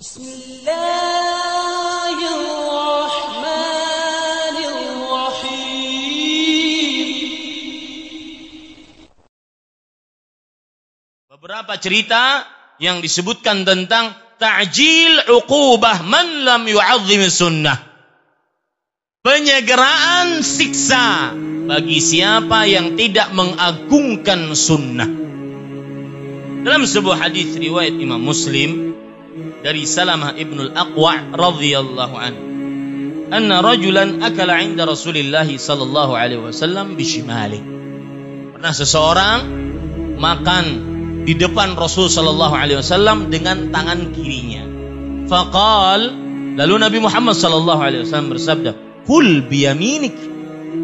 Beberapa cerita yang disebutkan tentang ta'jil uqubah man lam yu'azzim sunnah. Penyegeraan siksa bagi siapa yang tidak mengagungkan sunnah. Dalam sebuah hadis riwayat Imam Muslim dari Salamah ibn al-Aqwa' radhiyallahu anhu, anna rajulan akala 'inda Rasulillah sallallahu alaihi wasallam bishimali. Pernah seseorang makan di depan Rasul sallallahu alaihi wasallam dengan tangan kirinya. Faqal, lalu Nabi Muhammad sallallahu alaihi wasallam bersabda, "Kul biyaminik."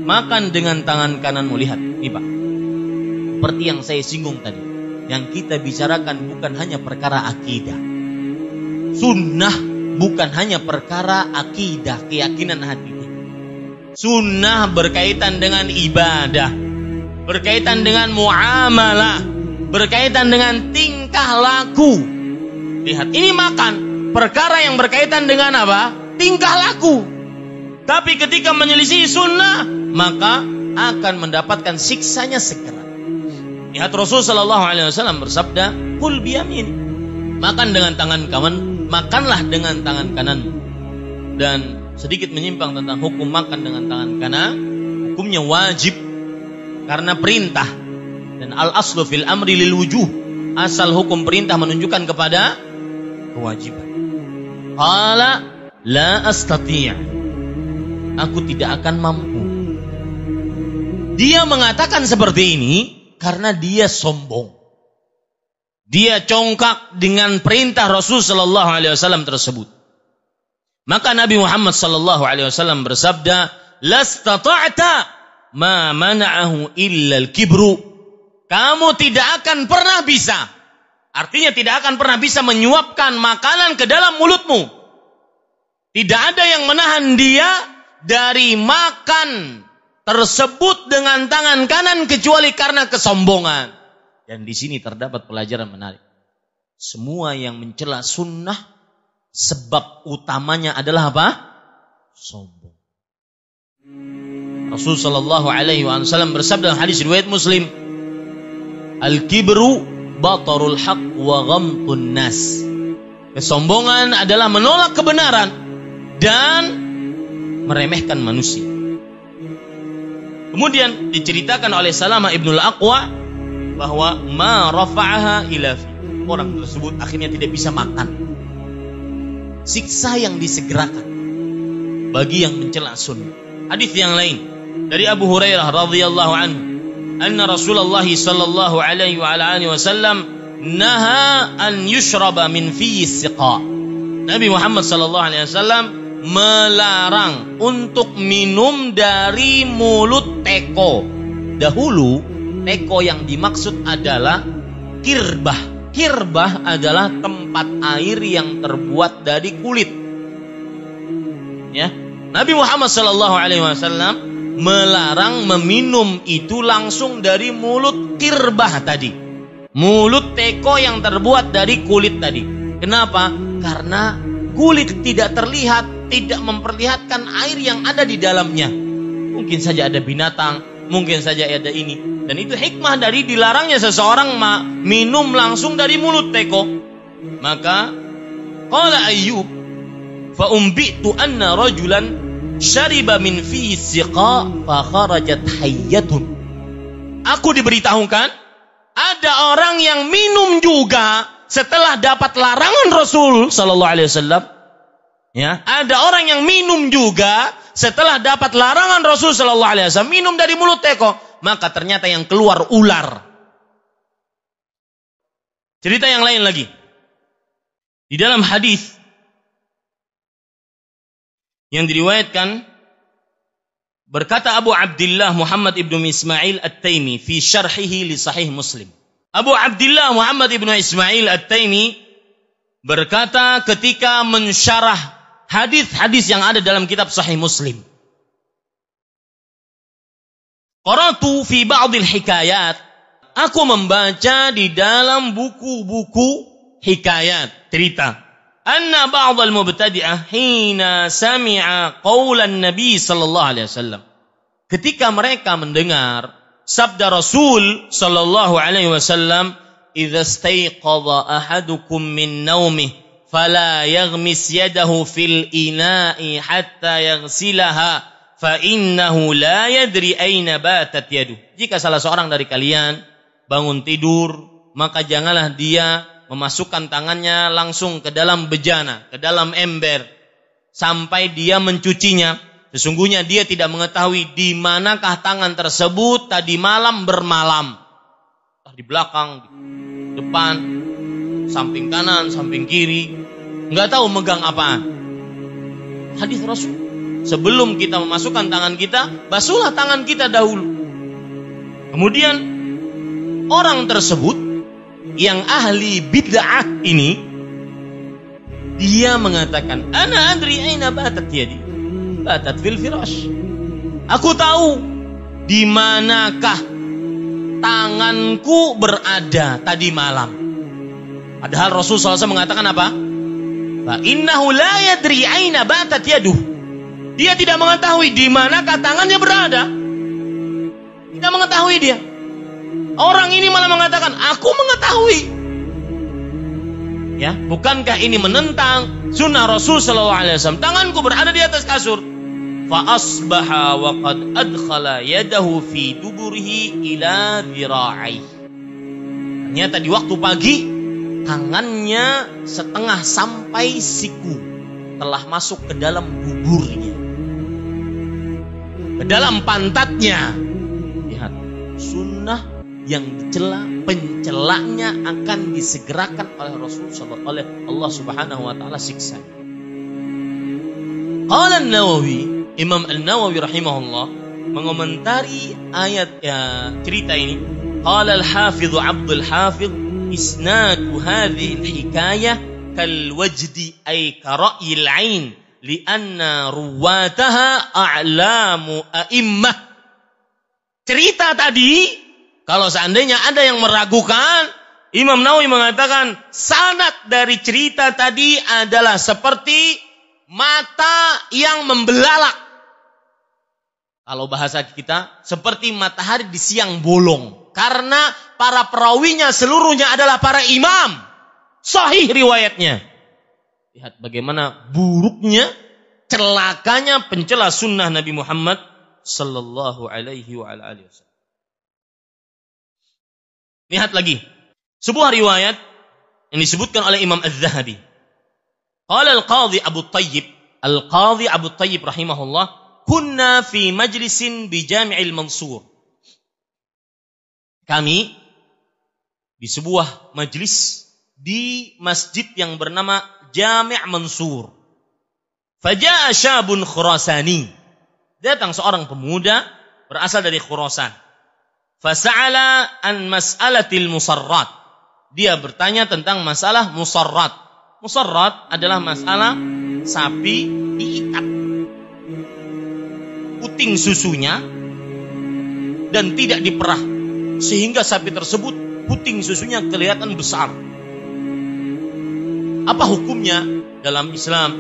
Makan dengan tangan kananmu. Lihat, ini Pak. Seperti yang saya singgung tadi. Yang kita bicarakan bukan hanya perkara akidah. Sunnah bukan hanya perkara akidah, keyakinan hati. Sunnah berkaitan dengan ibadah, berkaitan dengan muamalah, berkaitan dengan tingkah laku. Lihat, ini makan, perkara yang berkaitan dengan apa? Tingkah laku. Tapi ketika menyelisih sunnah, maka akan mendapatkan siksanya segera. Lihat, Rasul sallallahu alaihi wasallam bersabda, "Kul biyamin." Makan dengan tangan kanan, makanlah dengan tangan kanan. Dan sedikit menyimpang tentang hukum makan dengan tangan kanan, hukumnya wajib karena perintah. Dan al-aslu fil amri lil wujuh. Asal hukum perintah menunjukkan kepada kewajiban. Qala la astati'. Aku tidak akan mampu. Dia mengatakan seperti ini karena dia sombong. Dia congkak dengan perintah Rasul sallallahu alaihi wasallam tersebut. Maka Nabi Muhammad sallallahu alaihi wasallam bersabda, "Lastata'ta ma mana'ahu illa al-kibru." Kamu tidak akan pernah bisa. Artinya tidak akan pernah bisa menyuapkan makanan ke dalam mulutmu. Tidak ada yang menahan dia dari makan tersebut dengan tangan kanan kecuali karena kesombongan. Dan di sini terdapat pelajaran menarik. Semua yang mencela sunnah, sebab utamanya adalah apa? Sombong. Rasul sallallahu alaihi wasallam bersabda dalam hadis riwayat Muslim, "Al-kibru batarul haq wa ghamtun nas." Kesombongan adalah menolak kebenaran dan meremehkan manusia. Kemudian diceritakan oleh Salamah ibn al-Aqwa bahwa ma rafa'aha ila fi. Orang tersebut akhirnya tidak bisa makan. Siksa yang disegerakan bagi yang mencela sunnah. Hadis yang lain dari Abu Hurairah radhiyallahu anhu, anna Rasulullah sallallahu alaihi wa alihi wasallam naha an yushraba min fi siqa. Nabi Muhammad sallallahu alaihi wasallam melarang untuk minum dari mulut teko. Dahulu teko yang dimaksud adalah kirbah. Kirbah adalah tempat air yang terbuat dari kulit. Ya, Nabi Muhammad sallallahu alaihi wasallam melarang meminum itu langsung dari mulut kirbah tadi. Mulut teko yang terbuat dari kulit tadi. Kenapa? Karena kulit tidak terlihat, tidak memperlihatkan air yang ada di dalamnya. Mungkin saja ada binatang, mungkin saja ada ini. Dan itu hikmah dari dilarangnya seseorang minum langsung dari mulut teko. Maka qala Ayyub, fa umbitu anna rajulan syariba min fi siqa fa kharajat hayyatun. Aku diberitahukan ada orang yang minum juga setelah dapat larangan Rasul sallallahu alaihi wasallam. Ya, ada orang yang minum juga setelah dapat larangan Rasul sallallahu alaihi wasallam, minum dari mulut teko, maka ternyata yang keluar ular. Cerita yang lain lagi. Di dalam hadis yang diriwayatkan, berkata Abu Abdullah Muhammad ibn Ismail At-Taimi fi syarhihi li Sahih Muslim. Abu Abdullah Muhammad ibn Ismail At-Taimi berkata ketika mensyarah hadis-hadis yang ada dalam kitab Sahih Muslim. Qara'tu fi ba'dil hikayat. Aku membaca di dalam buku-buku hikayat, cerita. anna ba'd al-mubtadi'ah hina sami'a qaulan Nabi sallallahu alaihi wasallam. Ketika mereka mendengar sabda Rasul sallallahu alaihi wasallam, "Idza istayqadha ahadukum min naumih fala yaghmis yadahu fil ina'i hatta yaghsilaha fa innahu la yadri aina batat yaduh." Jika salah seorang dari kalian bangun tidur, maka janganlah dia memasukkan tangannya langsung ke dalam bejana, ke dalam ember, sampai dia mencucinya. Sesungguhnya dia tidak mengetahui di manakah tangan tersebut tadi malam bermalam. Di belakang, di depan, samping kanan, samping kiri. Nggak tahu megang apaan. Hadis Rasul. Sebelum kita memasukkan tangan kita, basuhlah tangan kita dahulu. Kemudian orang tersebut yang ahli bid'ah ini, dia mengatakan, "Ana adri aina batat yadi." Batat fil firash. Aku tahu di manakah tanganku berada tadi malam. Padahal Rasul SAW mengatakan apa? Fa innahu la yadri aina batat yaduh. Dia tidak mengetahui di manakah tangannya berada. Tidak mengetahui dia. Orang ini malah mengatakan, aku mengetahui. Ya, bukankah ini menentang sunnah Rasul sallallahu alaihi wasallam? Tanganku berada di atas kasur. Fa asbaha wa qad adkhala yadahu fi duburihi ila dhira'i. Ternyata di waktu pagi tangannya setengah sampai siku telah masuk ke dalam buburnya, ke dalam pantatnya. Lihat, sunnah yang dicela, pencelanya akan disegerakan oleh Rasul oleh Allah Subhanahu wa taala siksa. Qala An-Nawawi, Imam An-Nawawi rahimahullah mengomentari ayat cerita ini. Qala Al-Hafidz Abdul Hafidz, isnadu hadhihi al-hikayah kal wajdi ay kara'il 'ain li'anna ruwataha a'lamu a'immah. Cerita tadi, kalau seandainya ada yang meragukan, Imam Nawawi mengatakan sanad dari cerita tadi adalah seperti mata yang membelalak. Kalau bahasa kita, seperti matahari di siang bolong. Karena para perawinya seluruhnya adalah para imam. Sahih riwayatnya. Lihat bagaimana buruknya, celakanya pencela sunnah Nabi Muhammad sallallahu alaihi wa alihi wasallam. Lihat lagi sebuah riwayat yang disebutkan oleh Imam Az-Zahabi. Qala Al-Qadhi Abu Thayyib, Al-Qadhi Abu Thayyib rahimahullah, kunna fi majlisin bi Jami'il Mansur. Kami di sebuah majlis di masjid yang bernama Jami' Mansur. Faja'a syabun Khurasani. Datang seorang pemuda berasal dari Khurasan. Fasa'ala an mas'alatil musarrat. Dia bertanya tentang masalah musarrat. Musarrat adalah masalah sapi diikat. Puting susunya dan tidak diperah. Sehingga sapi tersebut puting susunya kelihatan besar. Apa hukumnya dalam Islam?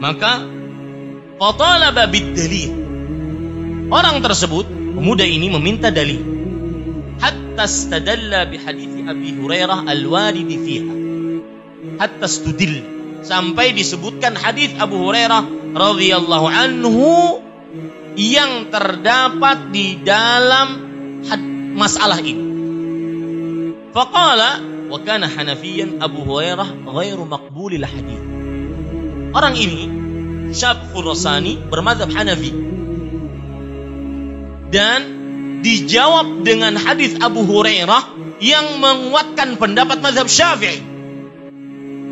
Maka fatalaba bid-dalil. Orang tersebut, pemuda ini meminta dalil. Hatta istadalla bi hadits Abi Hurairah al-warid fiha. Hatta istudil, sampai disebutkan hadis Abu Hurairah radhiyallahu anhu yang terdapat di dalam masalah ini. Faqala wa kana Hanafiyan Abu Hurairah ghairu maqbulil hadis. Orang ini syab Khurasani bermadzhab Hanafi. Dan dijawab dengan hadis Abu Hurairah yang menguatkan pendapat mazhab Syafi'i.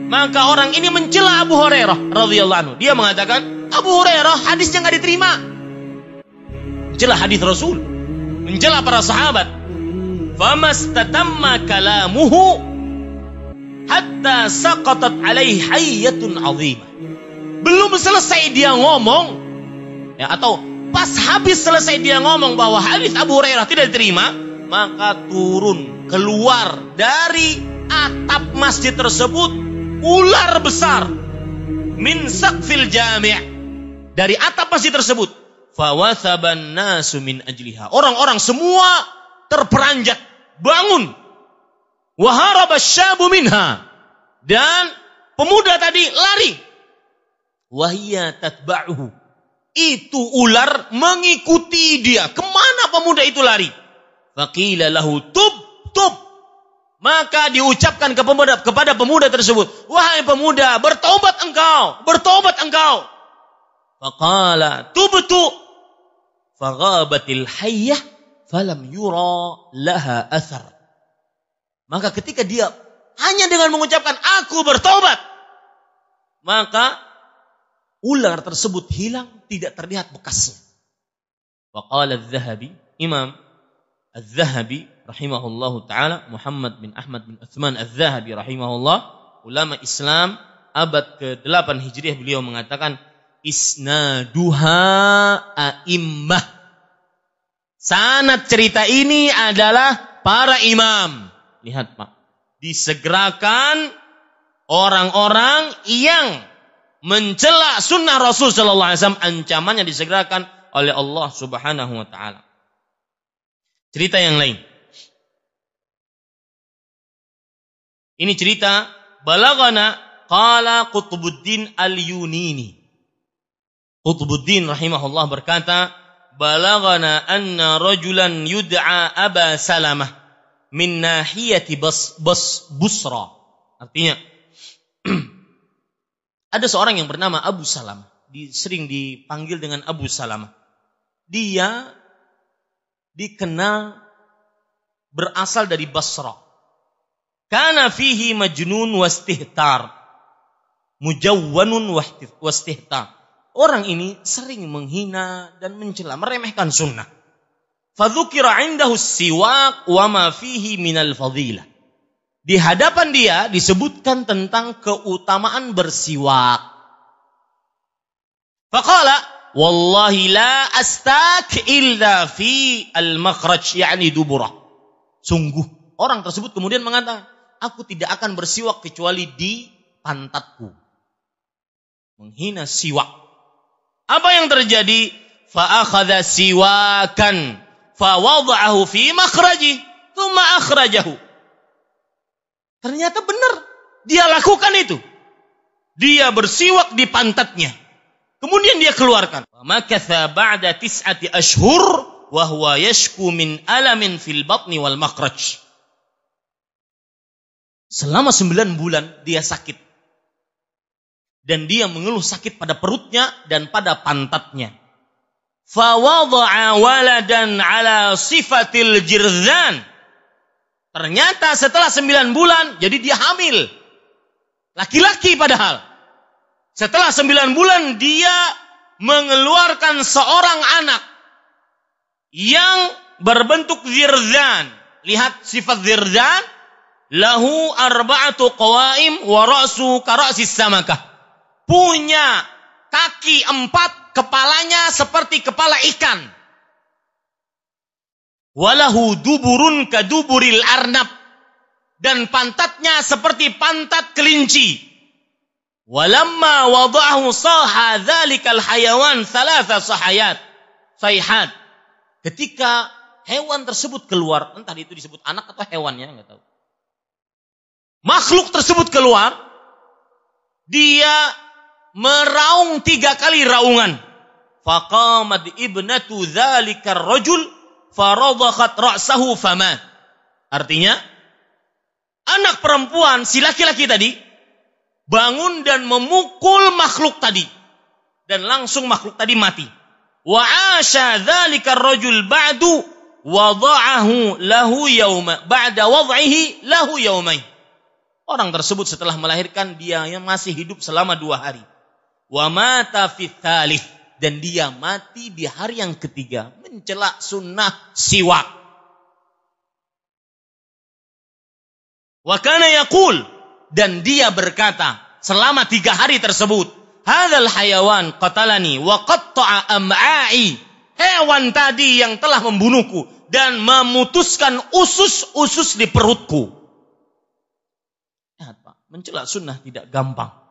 Maka orang ini mencela Abu Hurairah radhiyallahu anhu. Dia mengatakan Abu Hurairah hadisnya enggak diterima. Mencela hadis Rasul, mencela para sahabat. Famastatamma kalamuhu hatta saqatat alaihi hayyatun 'azimah. Belum selesai dia ngomong, ya, atau pas habis selesai dia ngomong bahwa hadis Abu Hurairah tidak diterima, maka turun keluar dari atap masjid tersebut ular besar min saqfil jami', dari atap masjid tersebut. Fawathaban nasu min ajliha, orang-orang semua terperanjat bangun. Waharaba syabu minha, dan pemuda tadi lari. Wahiyya tatba'uhu, itu ular mengikuti dia. Kemana pemuda itu lari? Faqila lahu tub, tub. Maka diucapkan kepada pemuda tersebut, wahai pemuda, bertobat engkau, bertobat engkau. Faqala tubtu, faghabatil hayyah, falam yura laha athar. Maka ketika dia hanya dengan mengucapkan aku bertobat, maka ular tersebut hilang, tidak terlihat bekasnya. Waqala Az-Zahabi, Imam Az-Zahabi rahimahullahu taala, Muhammad bin Ahmad bin Utsman Az-Zahabi rahimahullah, ulama Islam abad ke-8 Hijriah, beliau mengatakan isnaduha a'immah. Sanad cerita ini adalah para imam. Lihat Pak, disegerakan orang-orang yang mencela sunnah Rasul sallallahu alaihi wasallam, ancamannya disegerakan oleh Allah Subhanahu wa taala. Cerita yang lain. Ini cerita balagana qala Qutbuddin Al-Yunini. Qutbuddin rahimahullah berkata, balagana anna rajulan yud'a Aba Salamah min nahiyati Busra. Artinya ada seorang yang bernama Abu Salamah, sering dipanggil dengan Abu Salamah. Dia dikenal berasal dari Basra. Kana fihi majnun wastihtar, mujawwanun wastihtar. Orang ini sering menghina dan mencela, meremehkan sunnah. Fadzukira indahu siwak wa ma fihi minal fadilah. Di hadapan dia disebutkan tentang keutamaan bersiwak. Faqala wallahi la astak illa fi al-makhraj, yakni duburah. Sungguh orang tersebut kemudian mengatakan, aku tidak akan bersiwak kecuali di pantatku. Menghina siwak. Apa yang terjadi? Fa akhadha siwakan fa wada'ahu fi makhraji thumma akhrajahu. Ternyata benar, dia lakukan itu. Dia bersiwak di pantatnya, kemudian dia keluarkan. Makatha ba'da 9 ashhur wa huwa yashku min alamin fil batni wal makhraj. Selama 9 bulan dia sakit. Dan dia mengeluh sakit pada perutnya dan pada pantatnya. Fa wada'a waladan ala sifatil jirzan. Ternyata setelah 9 bulan, jadi dia hamil. Laki-laki padahal. Setelah 9 bulan dia mengeluarkan seorang anak yang berbentuk zirzan. Lihat sifat zirzan. Lahu arba'atu qawaim wa ra'su kara'sis samakah. Punya kaki 4, kepalanya seperti kepala ikan. Walahu duburun kaduburil arnab, dan pantatnya seperti pantat kelinci. Walamma wada'ahu saha dzalikal hayawan thalatha sayhat. Ketika hewan tersebut keluar, entah itu disebut anak atau hewan ya, enggak tahu. Makhluk tersebut keluar, dia meraung 3 kali raungan. Faqamat ibnatu dzalikar rajul faradakhat ra'sahu famat. Artinya, anak perempuan si laki-laki tadi bangun dan memukul makhluk tadi, dan langsung makhluk tadi mati. Wa 'asha dzalikar rajul ba'du wada'ahu lahu yawma ba'da wad'ihi lahu yawmain. Orang tersebut setelah melahirkan dia yang masih hidup selama 2 hari. Wa mata fi tsalits, dan dia mati di hari yang ketiga mencela sunnah siwak. Wa kana yaqul, dan dia berkata selama 3 hari tersebut, hadzal hayawan qatalani wa qatta'a am'a'i. Hewan tadi yang telah membunuhku dan memutuskan usus-usus di perutku. mencela sunnah tidak gampang.